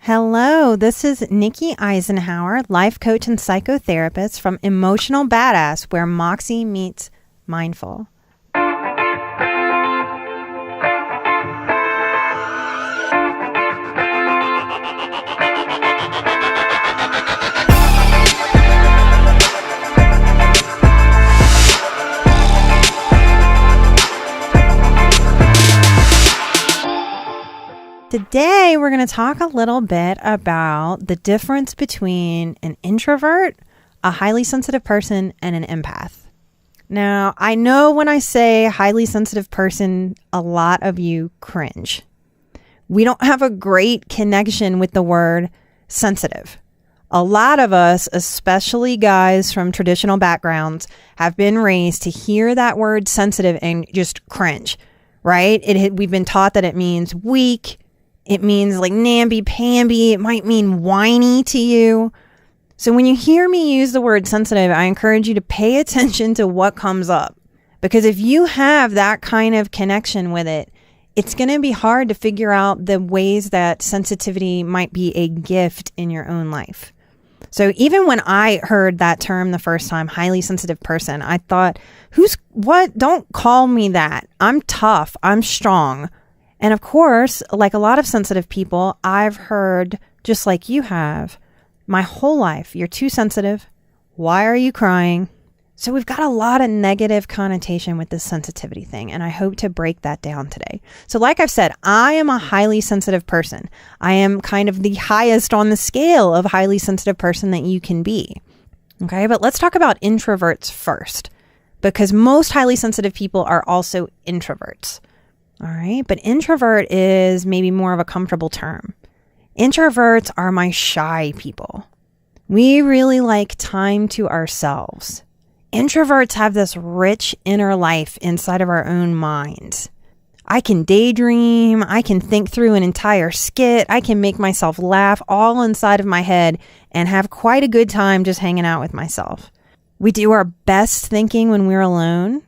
Hello, this is Nikki Eisenhower, life coach and psychotherapist from Emotional Badass, where Moxie meets mindful. Today, we're going to talk a little bit about the difference between an introvert, a highly sensitive person, and an empath. Now, I know when I say highly sensitive person, a lot of you cringe. We don't have a great connection with the word sensitive. A lot of us, especially guys from traditional backgrounds, have been raised to hear that word sensitive and just cringe, right? We've been taught that it means weak. It means like namby-pamby. It might mean whiny to you. So when you hear me use the word sensitive, I encourage you to pay attention to what comes up. Because if you have that kind of connection with it, it's going to be hard to figure out the ways that sensitivity might be a gift in your own life. So even when I heard that term the first time, highly sensitive person, I thought, what? Don't call me that. I'm tough. I'm strong. And of course, like a lot of sensitive people, I've heard, just like you have, my whole life, you're too sensitive. Why are you crying? So we've got a lot of negative connotation with this sensitivity thing, and I hope to break that down today. So like I've said, I am a highly sensitive person. I am kind of the highest on the scale of highly sensitive person that you can be. Okay, but let's talk about introverts first, because most highly sensitive people are also introverts. All right. But introvert is maybe more of a comfortable term. Introverts are my shy people. We really like time to ourselves. Introverts have this rich inner life inside of our own minds. I can daydream. I can think through an entire skit. I can make myself laugh all inside of my head and have quite a good time just hanging out with myself. We do our best thinking when we're alone.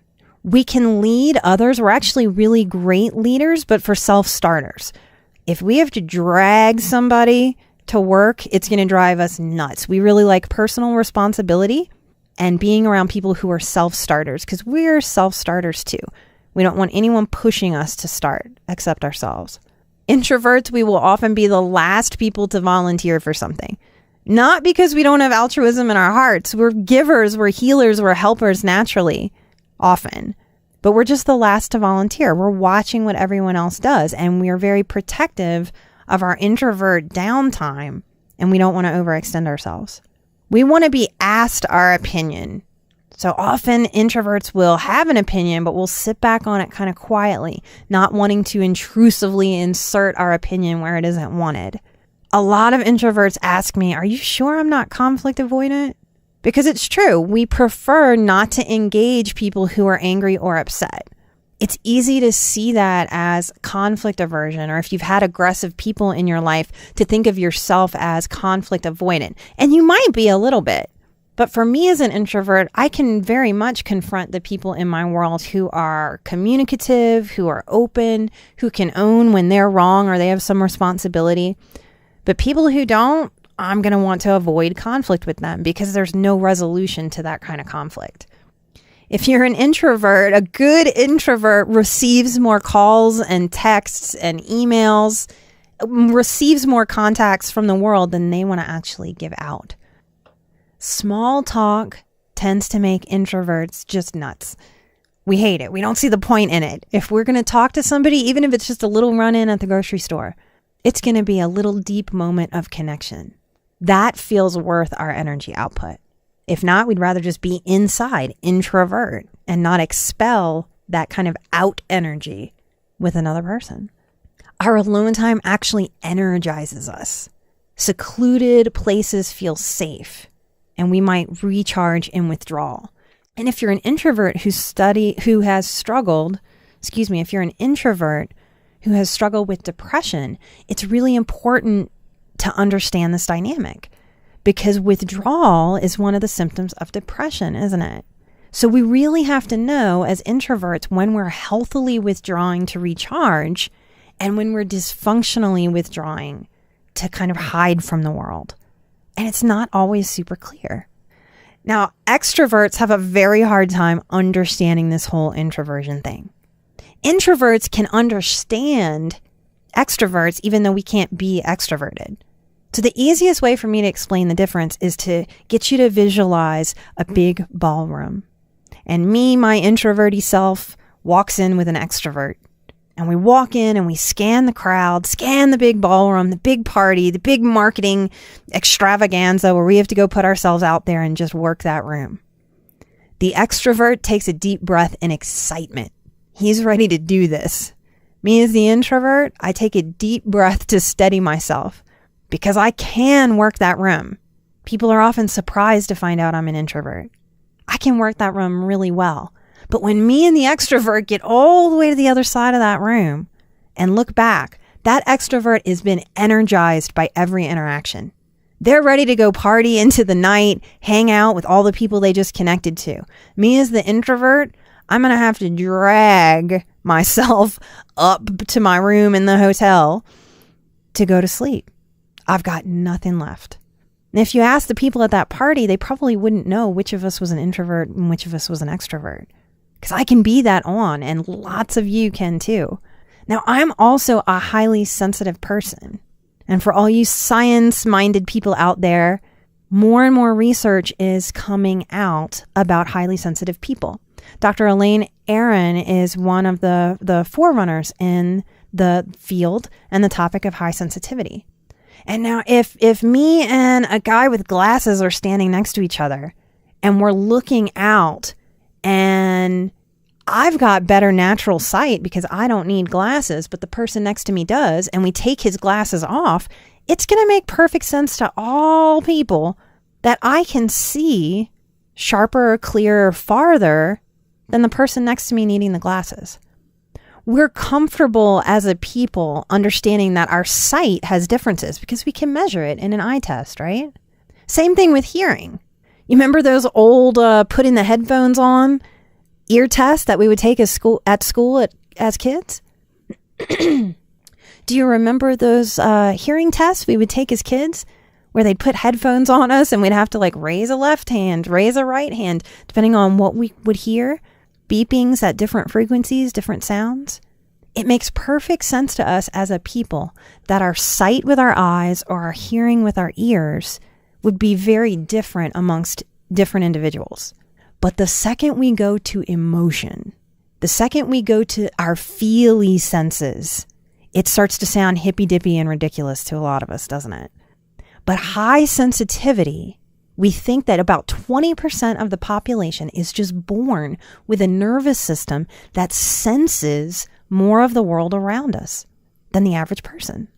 We can lead others. We're actually really great leaders, but for self-starters. If we have to drag somebody to work, it's going to drive us nuts. We really like personal responsibility and being around people who are self-starters, because we're self-starters too. We don't want anyone pushing us to start except ourselves. Introverts, we will often be the last people to volunteer for something. Not because we don't have altruism in our hearts. We're givers, we're healers, we're helpers naturally. Often, but we're just the last to volunteer. We're watching what everyone else does, and we are very protective of our introvert downtime, and we don't want to overextend ourselves. We want to be asked our opinion. So often introverts will have an opinion, but we'll sit back on it kind of quietly, not wanting to intrusively insert our opinion where it isn't wanted. A lot of introverts ask me, are you sure I'm not conflict avoidant? Because it's true, we prefer not to engage people who are angry or upset. It's easy to see that as conflict aversion, or if you've had aggressive people in your life, to think of yourself as conflict avoidant. And you might be a little bit. But for me as an introvert, I can very much confront the people in my world who are communicative, who are open, who can own when they're wrong or they have some responsibility. But people who don't, I'm going to want to avoid conflict with them because there's no resolution to that kind of conflict. If you're an introvert, a good introvert receives more calls and texts and emails, receives more contacts from the world than they want to actually give out. Small talk tends to make introverts just nuts. We hate it. We don't see the point in it. If we're going to talk to somebody, even if it's just a little run-in at the grocery store, it's going to be a little deep moment of connection. That feels worth our energy output. If not, we'd rather just be inside, introvert, and not expel that kind of out energy with another person. Our alone time actually energizes us. Secluded places feel safe, and we might recharge in withdrawal. And if you're an introvert who has struggled with depression, it's really important to understand this dynamic, because withdrawal is one of the symptoms of depression, isn't it? So we really have to know as introverts when we're healthily withdrawing to recharge and when we're dysfunctionally withdrawing to kind of hide from the world. And it's not always super clear. Now, extroverts have a very hard time understanding this whole introversion thing. Introverts can understand extroverts even though we can't be extroverted. So the easiest way for me to explain the difference is to get you to visualize a big ballroom. And me, my introverty self, walks in with an extrovert. And we walk in and we scan the crowd, scan the big ballroom, the big party, the big marketing extravaganza where we have to go put ourselves out there and just work that room. The extrovert takes a deep breath in excitement. He's ready to do this. Me as the introvert, I take a deep breath to steady myself because I can work that room. People are often surprised to find out I'm an introvert. I can work that room really well. But when me and the extrovert get all the way to the other side of that room and look back, that extrovert has been energized by every interaction. They're ready to go party into the night, hang out with all the people they just connected to. Me as the introvert, I'm going to have to drag myself up to my room in the hotel to go to sleep. I've got nothing left. And if you ask the people at that party, they probably wouldn't know which of us was an introvert and which of us was an extrovert. Because I can be that on, and lots of you can too. Now, I'm also a highly sensitive person. And for all you science-minded people out there, more and more research is coming out about highly sensitive people. Dr. Elaine Aron is one of the forerunners in the field and the topic of high sensitivity. And now if me and a guy with glasses are standing next to each other and we're looking out and I've got better natural sight because I don't need glasses, but the person next to me does, and we take his glasses off, it's going to make perfect sense to all people that I can see sharper, clearer, farther than the person next to me needing the glasses. We're comfortable as a people understanding that our sight has differences because we can measure it in an eye test, right? Same thing with hearing. You remember those old putting the headphones on ear tests that we would take as kids? Do you remember those hearing tests we would take as kids where they'd put headphones on us and we'd have to raise a left hand, raise a right hand, depending on what we would hear? Beepings at different frequencies, different sounds. It makes perfect sense to us as a people that our sight with our eyes or our hearing with our ears would be very different amongst different individuals. But the second we go to emotion, the second we go to our feely senses, it starts to sound hippy-dippy and ridiculous to a lot of us, doesn't it? But high sensitivity, we think that about 20% of the population is just born with a nervous system that senses more of the world around us than the average person.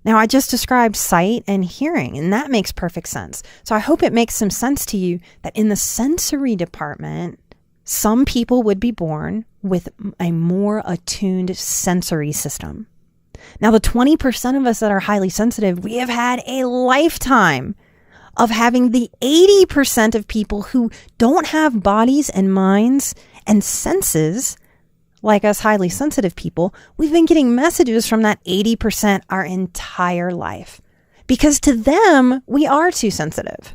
Now, I just described sight and hearing, and that makes perfect sense. So I hope it makes some sense to you that in the sensory department, some people would be born with a more attuned sensory system. Now, the 20% of us that are highly sensitive, we have had a lifetime of having the 80% of people who don't have bodies and minds and senses like us highly sensitive people. We've been getting messages from that 80% our entire life because to them, we are too sensitive.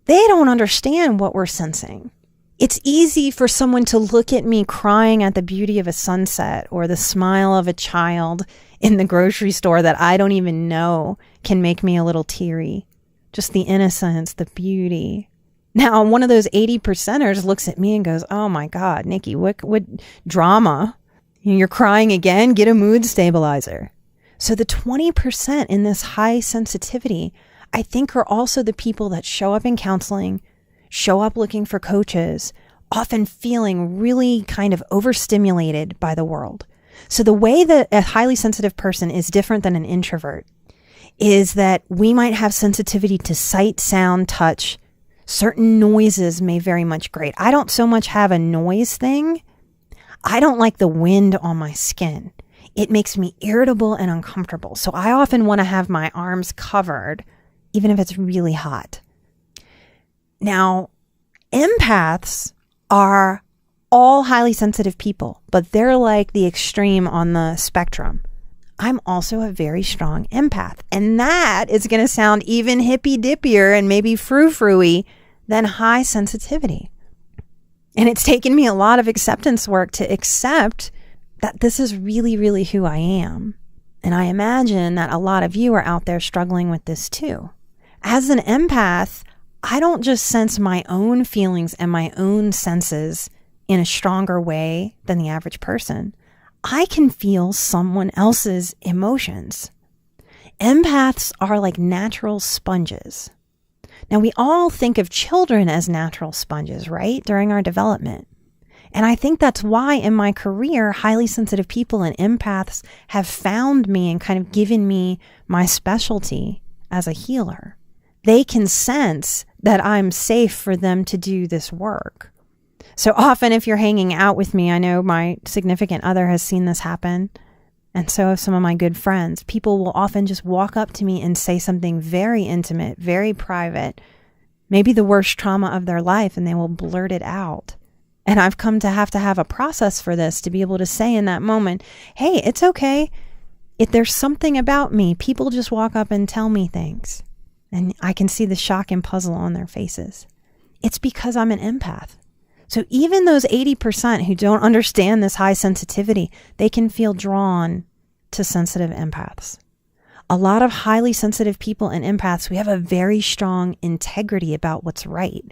They don't understand what we're sensing. It's easy for someone to look at me crying at the beauty of a sunset or the smile of a child in the grocery store that I don't even know can make me a little teary. Just the innocence, the beauty. Now, one of those 80%ers looks at me and goes, "Oh my God, Nikki, what drama? You're crying again? Get a mood stabilizer." So the 20% in this high sensitivity, I think, are also the people that show up in counseling, show up looking for coaches, often feeling really kind of overstimulated by the world. So the way that a highly sensitive person is different than an introvert is that we might have sensitivity to sight, sound, touch. Certain noises may very much grate. I don't so much have a noise thing. I don't like the wind on my skin. It makes me irritable and uncomfortable. So I often want to have my arms covered, even if it's really hot. Now, empaths are all highly sensitive people, but they're like the extreme on the spectrum. I'm also a very strong empath. And that is going to sound even hippy-dippier and maybe frou-frou-y than high sensitivity. And it's taken me a lot of acceptance work to accept that this is really, really who I am. And I imagine that a lot of you are out there struggling with this too. As an empath, I don't just sense my own feelings and my own senses in a stronger way than the average person. I can feel someone else's emotions. Empaths are like natural sponges. Now, we all think of children as natural sponges, right? During our development. And I think that's why in my career, highly sensitive people and empaths have found me and kind of given me my specialty as a healer. They can sense that I'm safe for them to do this work. So often if you're hanging out with me, I know my significant other has seen this happen. And so have some of my good friends. People will often just walk up to me and say something very intimate, very private, maybe the worst trauma of their life, and they will blurt it out. And I've come to have a process for this, to be able to say in that moment, hey, it's okay. If there's something about me, people just walk up and tell me things. And I can see the shock and puzzle on their faces. It's because I'm an empath. So even those 80% who don't understand this high sensitivity, they can feel drawn to sensitive empaths. A lot of highly sensitive people and empaths, we have a very strong integrity about what's right.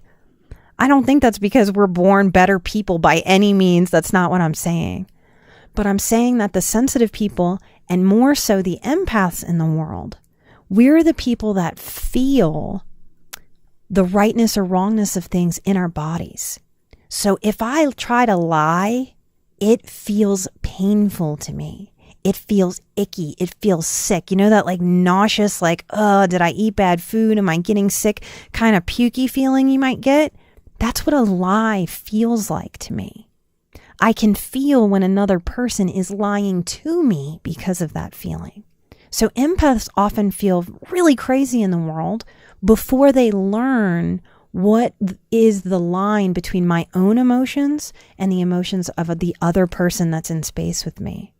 I don't think that's because we're born better people by any means. That's not what I'm saying. But I'm saying that the sensitive people, and more so the empaths in the world, we're the people that feel the rightness or wrongness of things in our bodies. So if I try to lie, it feels painful to me. It feels icky. It feels sick. You know, that like nauseous, like, oh, did I eat bad food? Am I getting sick? Kind of pukey feeling you might get. That's what a lie feels like to me. I can feel when another person is lying to me because of that feeling. So empaths often feel really crazy in the world before they learn what is the line between my own emotions and the emotions of the other person that's in space with me.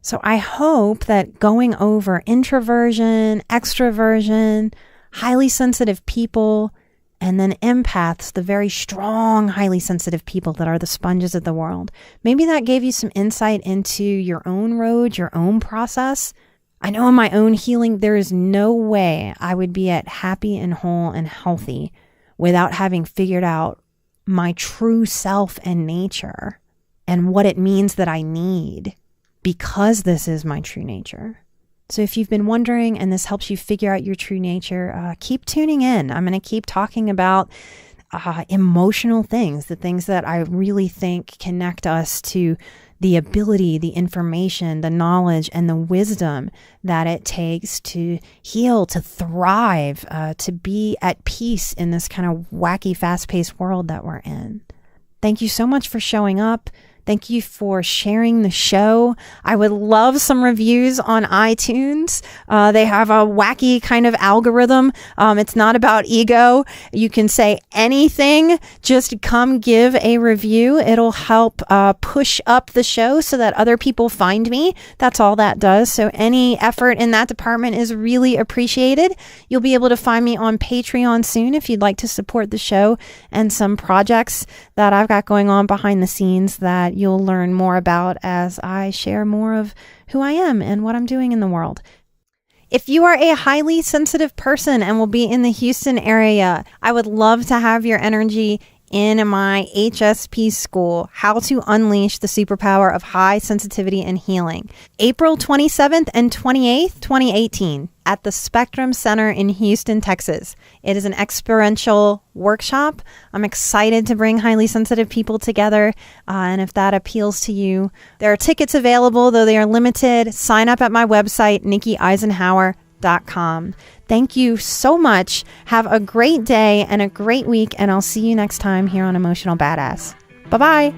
So I hope that going over introversion, extroversion, highly sensitive people, and then empaths, the very strong, highly sensitive people that are the sponges of the world, maybe that gave you some insight into your own road, your own process. I know in my own healing, there is no way I would be at happy and whole and healthy without having figured out my true self and nature and what it means that I need, because this is my true nature. So if you've been wondering and this helps you figure out your true nature, keep tuning in. I'm going to keep talking about emotional things, the things that I really think connect us to the ability, the information, the knowledge, and the wisdom that it takes to heal, to thrive, to be at peace in this kind of wacky, fast-paced world that we're in. Thank you so much for showing up. Thank you for sharing the show. I would love some reviews on iTunes. They have a wacky kind of algorithm. It's not about ego. You can say anything. Just come give a review. It'll help push up the show so that other people find me. That's all that does. So any effort in that department is really appreciated. You'll be able to find me on Patreon soon if you'd like to support the show and some projects that I've got going on behind the scenes that you'll learn more about as I share more of who I am and what I'm doing in the world. If you are a highly sensitive person and will be in the Houston area, I would love to have your energy in my HSP school, How to Unleash the Superpower of High Sensitivity and Healing, April 27th and 28th, 2018, at the Spectrum Center in Houston, Texas. It is an experiential workshop. I'm excited to bring highly sensitive people together, and if that appeals to you, there are tickets available, though they are limited. Sign up at my website, NikkiEisenhower.com. Thank you so much. Have a great day and a great week, and I'll see you next time here on Emotional Badass. Bye-bye.